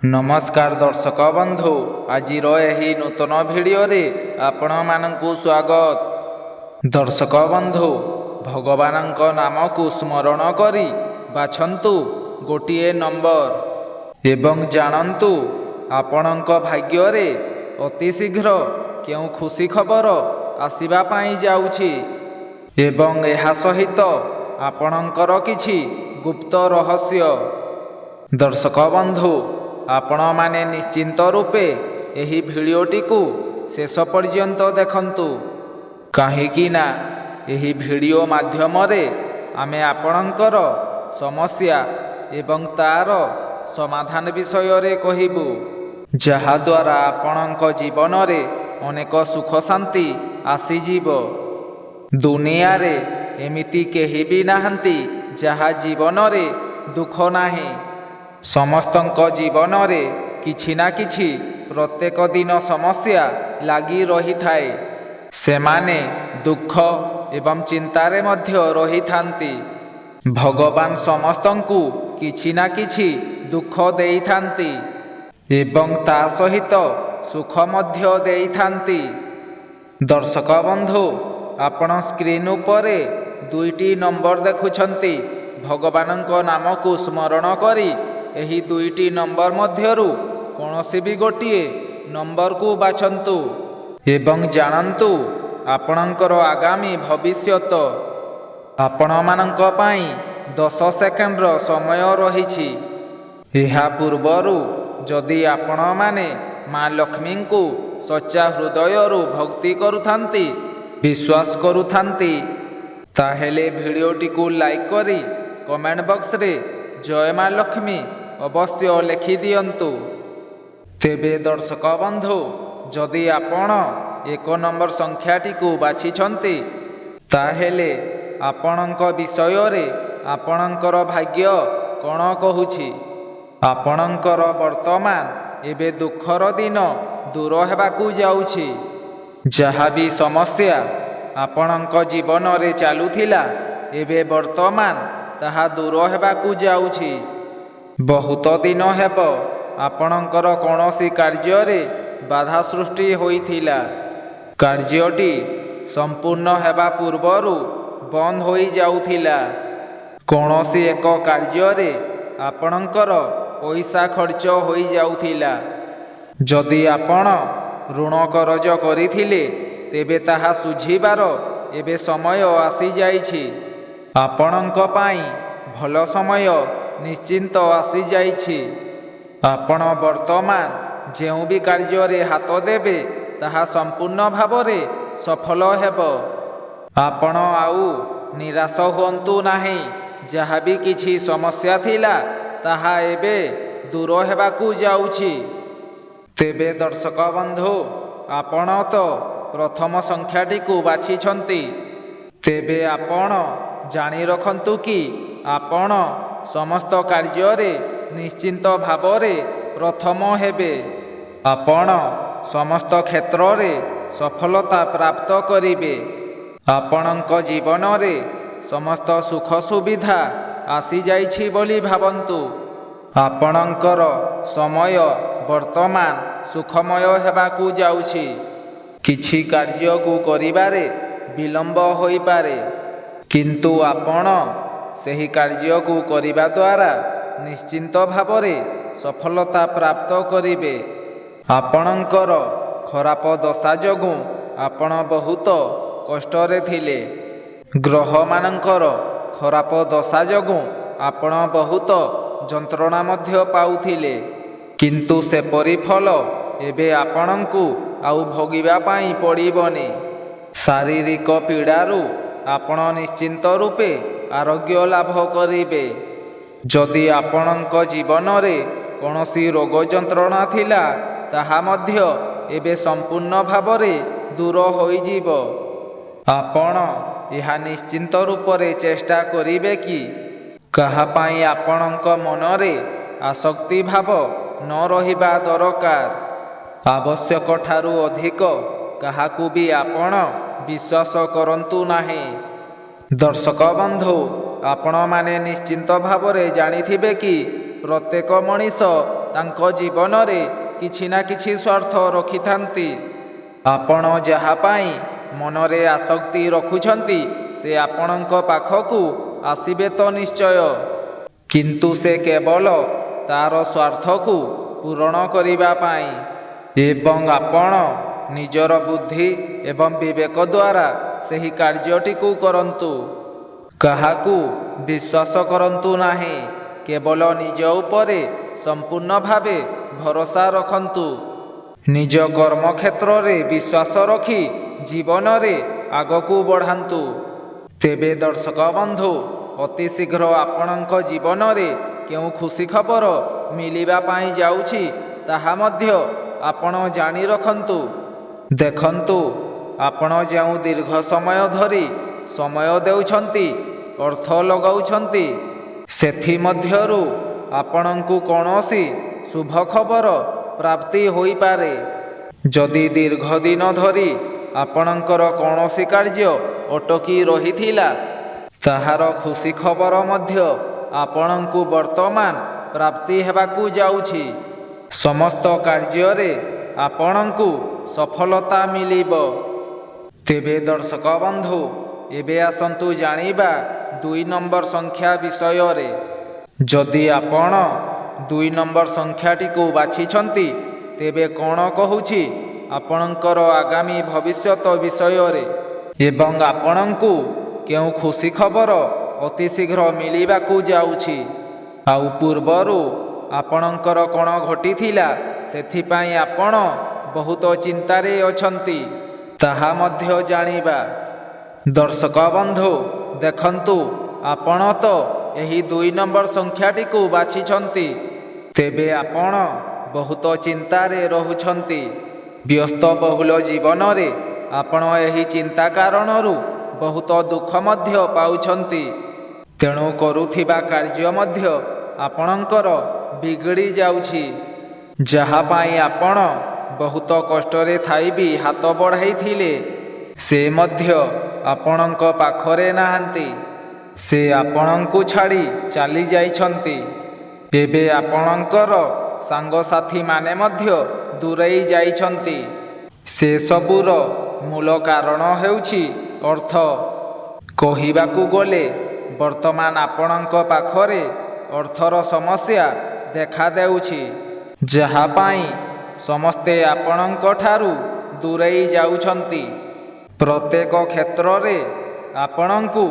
नमस्कार दर्शक बंधु आज यही नूतन भिडियो आपण मानकु स्वागत। दर्शक बंधु भगवान नाम को स्मरण करी बाछंतु गोटिए नंबर एवं जानतु आपणक भाग्य रे अति शीघ्र केउ खुशी खबर आसीबा पाई जाउछि एवं एहा सहित आपणकर किछि गुप्त रहस्य। दर्शक बंधु आपण माने निश्चिंत रूपे एही भिडियोटी को शेष पर्यंत देखंतु कहीं ना एही भिडियो माध्यम रे आमे आपणकर समस्या एवं तार समाधान विषय रे कहिबु जहा द्वारा आपणक जीवन रे अनेक सुख शांति आसीजीव। दुनिया रे एमिति केही भी नाहंती जहा जीवन रे दुख नाही। समस्तंक जीवन रे किछि ना किछि प्रत्येक दिन समस्या लागी रही थाए। सेमाने दुख एवं चिंतारे मध्य रही थांती। भगवान समस्तंकु किछि ना किछि दुख देई थांती एवं ता सहित सुख मध्य देई थांती। दर्शक बंधु आपण स्क्रीन उपरे दुईटी नंबर देखुछंती। भगवानक नाम को स्मरण करी एही दुईटी नंबर मध्यरु कोनोसी भी गोटिए नंबर को बाछंतु एवं जानंतु आपणकर आगामी भविष्यत। आपण मानक पाई 10 सेकेंड समय रहिछि। एहा पूर्वरु जदि आपण माने माँ लक्ष्मी को सच्चा हृदयरु भक्ति करुथांती विश्वास करुथांती ताहेले भिडियोटी को लाइक करी कमेंट बॉक्स रे जय माँ लक्ष्मी अवश्य लिखि दियंतु। तेबे दर्शक बंधु जदि आपण 1 नंबर संख्याटी को बाछिछंती ताहेले आपणक विषय रे आपणकर भाग्य कोन कहुछि। आपणकर वर्तमान एबे दुखर दिन दूर हेबाकू जाउछि। जहा भी समस्या आपणक जीवन रे चालुथिला एबे वर्तमान ताहा दूर हेबाकू जाउछि। बहुत दिन हेब आपणकर कोनोसी कार्य रे बाधा सृष्टि होइथिला। कार्यटी संपूर्ण हेबा पूर्वरु बंद होई जाउथिला। कोनोसी एक कार्य रे आपणकर पैसा खर्च होई जाउथिला। जदि आपण ऋण करज करिथिले तेबे ताहा सुझिबार एबे समय आसी जाइछि। आपणक पाई भल समय निश्चिंत आसी जाइछि। आपण वर्तमान जेउ भी कार्य रे हाथ देबे ताहा संपूर्ण भावरे सफल हेब। आपण आउ निराश हुअन्तु नाही। जहा भी किछि समस्या थिला ताहा एबे दूर हेबाकू जाउछि। तेबे दर्शक बंधु आपण तो प्रथम संख्याटी को बाछिछंती। तेबे आपण जानी रखंतु कि आपण समस्त कार्य रे निश्चिंत भावरे प्रथम हेबे। आपण समस्त क्षेत्र रे सफलता प्राप्त करिवे। आपणक जीवन रे समस्त सुख सुविधा आसी जाइछि बोली भावन्तु। आपणकर समय वर्तमान सुखमय हेबाकू जाउछि। किछि कार्य को करिबारे विलंब होई पारे किंतु आपण सही कार्य को करिबा द्वारा निश्चिंत भावरे सफलता प्राप्त करिवे। आपणकर खराप दशा जोगु आपण बहुत कष्टरे थिले। ग्रह मानकर खराप दशा जोगु आपण बहुत जंत्रणा मध्य पाउथिले किंतु से परिफल एबे आपणंकु आउ भोगिबा पाई पड़िबनी। शारीरिक पीड़ारु आपण निश्चिंत रूपे आरोग्य लाभ करिवे। जदि आपणक जीवन रे कोनोसी रोग जंत्रणा थिला ताहा मध्य एबे संपूर्ण भावरे दूर होई जीव। आपण यह निश्चिंत रूपरे चेष्टा करिवे कि कहा पाई आपणक मनरे आसक्ति भाव न रहिबा दरकार। आवश्यक ठारू अधिक काहाकू भी आपण विश्वास करंतु नाही। दर्शक बंधु आपण माने निश्चिंत भावरे जानिथिबे कि प्रत्येक मनीष ତାଙ୍କ ଜୀବନରେ କିଛି ନା କିଛି ସ୍ୱାର୍ଥ ରଖିଥାନ୍ତି। ଆପଣ ଯାହା ପାଇଁ ମନରେ ଆସକ୍ତି ରଖୁଛନ୍ତି ସେ ଆପଣଙ୍କ ପାଖକୁ ଆସିବେ ତ ନିଶ୍ଚୟ, କିନ୍ତୁ ସେ କେବଳ ତାର ସ୍ୱାର୍ଥକୁ ପୂରଣ କରିବା ପାଇଁ। ଏବଂ ଆପଣ ନିଜର ବୁଦ୍ଧି ଏବଂ ବିବେକ ଦ୍ୱାରା ସେହି କାର୍ଯ୍ୟଟିକୁ କରନ୍ତୁ। କାହାକୁ ବିଶ୍ୱାସ କରନ୍ତୁ ନାହିଁ, କେବଳ ନିଜ ଉପରେ ସମ୍ପୂର୍ଣ୍ଣ ଭାବେ ଭରସା ରଖନ୍ତୁ। ନିଜ କର୍ମକ୍ଷେତ୍ରରେ ବିଶ୍ୱାସ ରଖି ଜୀବନରେ ଆଗକୁ ବଢ଼ାନ୍ତୁ। ତେବେ ଦର୍ଶକ ବନ୍ଧୁ, ଅତି ଶୀଘ୍ର ଆପଣଙ୍କ ଜୀବନରେ କେଉଁ ଖୁସି ଖବର ମିଳିବା ପାଇଁ ଯାଉଛି ତାହା ମଧ୍ୟ ଆପଣ ଜାଣି ରଖନ୍ତୁ। ଦେଖନ୍ତୁ, ଆପଣ ଯେଉଁ ଦୀର୍ଘ ସମୟ ଧରି ସମୟ ଦେଉଛନ୍ତି, ଅର୍ଥ ଲଗାଉଛନ୍ତି, ସେଥିମଧ୍ୟରୁ ଆପଣଙ୍କୁ କୌଣସି ଶୁଭ ଖବର ପ୍ରାପ୍ତି ହୋଇପାରେ। ଯଦି ଦୀର୍ଘ ଦିନ ଧରି ଆପଣଙ୍କର କୌଣସି କାର୍ଯ୍ୟ ଅଟକି ରହିଥିଲା, ତାହାର ଖୁସି ଖବର ମଧ୍ୟ ଆପଣଙ୍କୁ ବର୍ତ୍ତମାନ ପ୍ରାପ୍ତି ହେବାକୁ ଯାଉଛି। ସମସ୍ତ କାର୍ଯ୍ୟରେ ଆପଣଙ୍କୁ ସଫଳତା ମିଳିବ। ତେବେ ଦର୍ଶକ ବନ୍ଧୁ, ଏବେ ଆସନ୍ତୁ ଜାଣିବା 2 ନମ୍ବର ସଂଖ୍ୟା ବିଷୟରେ। ଯଦି ଆପଣ 2 ନମ୍ବର ସଂଖ୍ୟାଟିକୁ ବାଛିଛନ୍ତି, ତେବେ କ'ଣ କହୁଛି ଆପଣଙ୍କର ଆଗାମୀ ଭବିଷ୍ୟତ ବିଷୟରେ ଏବଂ ଆପଣଙ୍କୁ କେଉଁ ଖୁସି ଖବର ଅତି ଶୀଘ୍ର ମିଳିବାକୁ ଯାଉଛି, ଆଉ ପୂର୍ବରୁ ଆପଣଙ୍କର କ'ଣ ଘଟିଥିଲା ସେଥିପାଇଁ ଆପଣ ବହୁତ ଚିନ୍ତାରେ ଅଛନ୍ତି, ତାହା ମଧ୍ୟ ଜାଣିବା। ଦର୍ଶକ ବନ୍ଧୁ, ଦେଖନ୍ତୁ, ଆପଣ ତ ଏହି 2 ନମ୍ବର ସଂଖ୍ୟାଟିକୁ ବାଛିଛନ୍ତି, ତେବେ ଆପଣ ବହୁତ ଚିନ୍ତାରେ ରହୁଛନ୍ତି। ବ୍ୟସ୍ତବହୁଳ ଜୀବନରେ ଆପଣ ଏହି ଚିନ୍ତା କାରଣରୁ ବହୁତ ଦୁଃଖ ମଧ୍ୟ ପାଉଛନ୍ତି। ତେଣୁ କରୁଥିବା କାର୍ଯ୍ୟ ମଧ୍ୟ ଆପଣଙ୍କର ବିଗିଡ଼ି ଯାଉଛି। ଯାହା ପାଇଁ ଆପଣ ବହୁତ କଷ୍ଟରେ ଥାଇ ବି ହାତ ବଢ଼ାଇଥିଲେ, ସେ ମଧ୍ୟ ଆପଣଙ୍କ ପାଖରେ ନାହାନ୍ତି। ସେ ଆପଣଙ୍କୁ ଛାଡ଼ି ଚାଲି ଯାଇଛନ୍ତି। ଏବେ ଆପଣଙ୍କର ସାଙ୍ଗସାଥୀମାନେ ମଧ୍ୟ ଦୂରେଇ ଯାଇଛନ୍ତି। ସେସବୁର ମୂଳ କାରଣ ହେଉଛି ଅର୍ଥ। କହିବାକୁ ଗଲେ ବର୍ତ୍ତମାନ ଆପଣଙ୍କ ପାଖରେ ଅର୍ଥର ସମସ୍ୟା ଦେଖାଦେଉଛି, ଯାହା ପାଇଁ ସମସ୍ତେ ଆପଣଙ୍କ ଠାରୁ ଦୂରେଇ ଯାଉଛନ୍ତି। ପ୍ରତ୍ୟେକ କ୍ଷେତ୍ରରେ ଆପଣଙ୍କୁ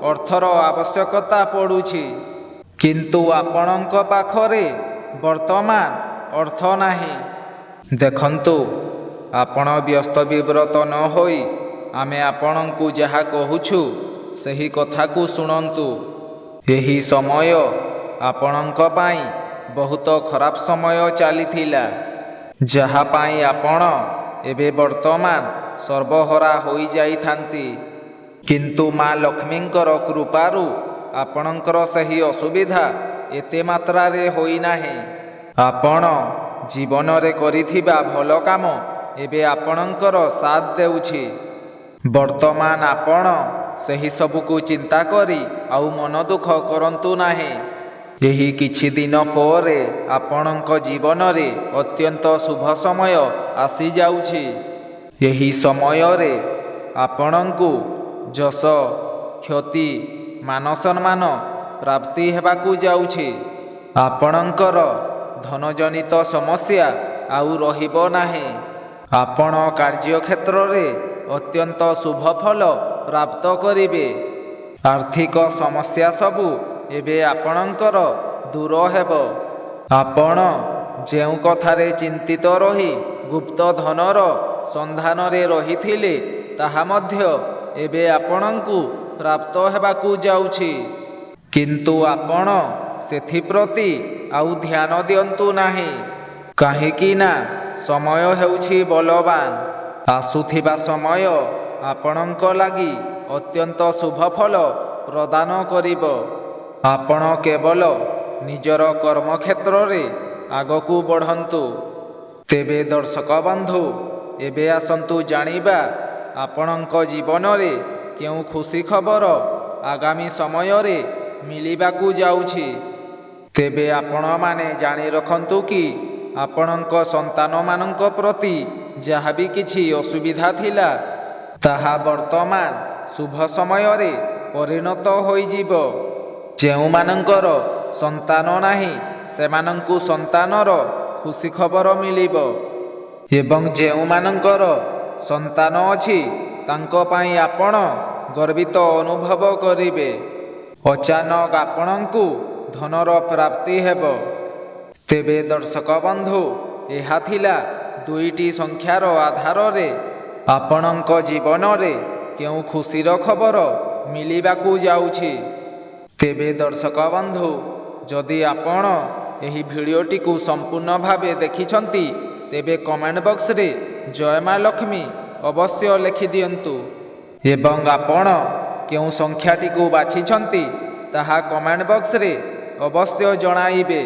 ଅର୍ଥର ଆବଶ୍ୟକତା ପଡ଼ୁଛି, କିନ୍ତୁ ଆପଣଙ୍କ ପାଖରେ ବର୍ତ୍ତମାନ ଅର୍ଥ ନାହିଁ। ଦେଖନ୍ତୁ, ଆପଣ ବ୍ୟସ୍ତ ବିବ୍ରତ ନ ହୋଇ ଆମେ ଆପଣଙ୍କୁ ଯାହା କହୁଛୁ ସେହି କଥାକୁ ଶୁଣନ୍ତୁ। ଏହି ସମୟ ଆପଣଙ୍କ ପାଇଁ ବହୁତ ଖରାପ ସମୟ ଚାଲିଥିଲା, ଯାହା ପାଇଁ ଆପଣ ଏବେ ବର୍ତ୍ତମାନ ସର୍ବହରା ହୋଇଯାଇଥାନ୍ତି। କିନ୍ତୁ ମା ଲକ୍ଷ୍ମୀଙ୍କର କୃପାରୁ ଆପଣଙ୍କର ସେହି ଅସୁବିଧା ଏତେ ମାତ୍ରାରେ ହୋଇନାହିଁ। ଆପଣ ଜୀବନରେ କରିଥିବା ଭଲ କାମ ଏବେ ଆପଣଙ୍କର ସାଥ ଦେଉଛି। ବର୍ତ୍ତମାନ ଆପଣ ସେହି ସବୁକୁ ଚିନ୍ତା କରି ଆଉ ମନ ଦୁଃଖ କରନ୍ତୁ ନାହିଁ। ଏହି କିଛି ଦିନ ପରେ ଆପଣଙ୍କ ଜୀବନରେ ଅତ୍ୟନ୍ତ ଶୁଭ ସମୟ ଆସିଯାଉଛି। ଏହି ସମୟରେ ଆପଣଙ୍କୁ ଯଶ, ଖ୍ୟାତି, ମାନ ସମ୍ମାନ ପ୍ରାପ୍ତି ହେବାକୁ ଯାଉଛି। ଆପଣଙ୍କର ଧନଜନିତ ସମସ୍ୟା ଆଉ ରହିବ ନାହିଁ। ଆପଣ କାର୍ଯ୍ୟକ୍ଷେତ୍ରରେ ଅତ୍ୟନ୍ତ ଶୁଭ ଫଳ ପ୍ରାପ୍ତ କରିବେ। ଆର୍ଥିକ ସମସ୍ୟା ସବୁ ଏବେ ଆପଣଙ୍କର ଦୂର ହେବ। ଆପଣ ଯେଉଁ କଥାରେ ଚିନ୍ତିତ ରହି ଗୁପ୍ତ ଧନର ସନ୍ଧାନରେ ରହିଥିଲେ, ତାହା ମଧ୍ୟ ଏବେ ଆପଣଙ୍କୁ ପ୍ରାପ୍ତ ହେବାକୁ ଯାଉଛି। କିନ୍ତୁ ଆପଣ ସେଥିପ୍ରତି ଆଉ ଧ୍ୟାନ ଦିଅନ୍ତୁ ନାହିଁ, କାହିଁକି ନା ସମୟ ହେଉଛି ବଳବାନ। ଆସୁଥିବା ସମୟ ଆପଣଙ୍କ ଲାଗି ଅତ୍ୟନ୍ତ ଶୁଭ ଫଳ ପ୍ରଦାନ କରିବ। ଆପଣ କେବଳ ନିଜର କର୍ମକ୍ଷେତ୍ରରେ ଆଗକୁ ବଢ଼ନ୍ତୁ। ତେବେ ଦର୍ଶକ ବନ୍ଧୁ, ଏବେ ଆସନ୍ତୁ ଜାଣିବା ଆପଣଙ୍କ ଜୀବନରେ କେଉଁ ଖୁସି ଖବର ଆଗାମୀ ସମୟରେ ମିଳିବାକୁ ଯାଉଛି। ତେବେ ଆପଣମାନେ ଜାଣି ରଖନ୍ତୁ କି ଆପଣଙ୍କ ସନ୍ତାନମାନଙ୍କ ପ୍ରତି ଯାହା ବି କିଛି ଅସୁବିଧା ଥିଲା ତାହା ବର୍ତ୍ତମାନ ଶୁଭ ସମୟରେ ପରିଣତ ହୋଇଯିବ। ଯେଉଁମାନଙ୍କର ସନ୍ତାନ ନାହିଁ ସେମାନଙ୍କୁ ସନ୍ତାନର ଖୁସି ଖବର ମିଳିବ ଏବଂ ଯେଉଁମାନଙ୍କର ସନ୍ତାନ ଅଛି ତାଙ୍କ ପାଇଁ ଆପଣ ଗର୍ବିତ ଅନୁଭବ କରିବେ। ଅଚାନକ ଆପଣଙ୍କୁ ଧନର ପ୍ରାପ୍ତି ହେବ। ତେବେ ଦର୍ଶକ ବନ୍ଧୁ, ଏହା ଥିଲା ଦୁଇଟି ସଂଖ୍ୟାର ଆଧାରରେ ଆପଣଙ୍କ ଜୀବନରେ କେଉଁ ଖୁସିର ଖବର ମିଳିବାକୁ ଯାଉଛି। ତେବେ ଦର୍ଶକ ବନ୍ଧୁ, ଯଦି ଆପଣ ଏହି ଭିଡ଼ିଓଟିକୁ ସମ୍ପୂର୍ଣ୍ଣ ଭାବେ ଦେଖିଛନ୍ତି ତେବେ କମେଣ୍ଟ ବକ୍ସରେ ଜୟ ମା ଲକ୍ଷ୍ମୀ ଅବଶ୍ୟ ଲେଖିଦିଅନ୍ତୁ ଏବଂ ଆପଣ କେଉଁ ସଂଖ୍ୟାଟିକୁ ବାଛିଛନ୍ତି ତାହା କମେଣ୍ଟ ବକ୍ସରେ ଅବଶ୍ୟ ଜଣାଇବେ।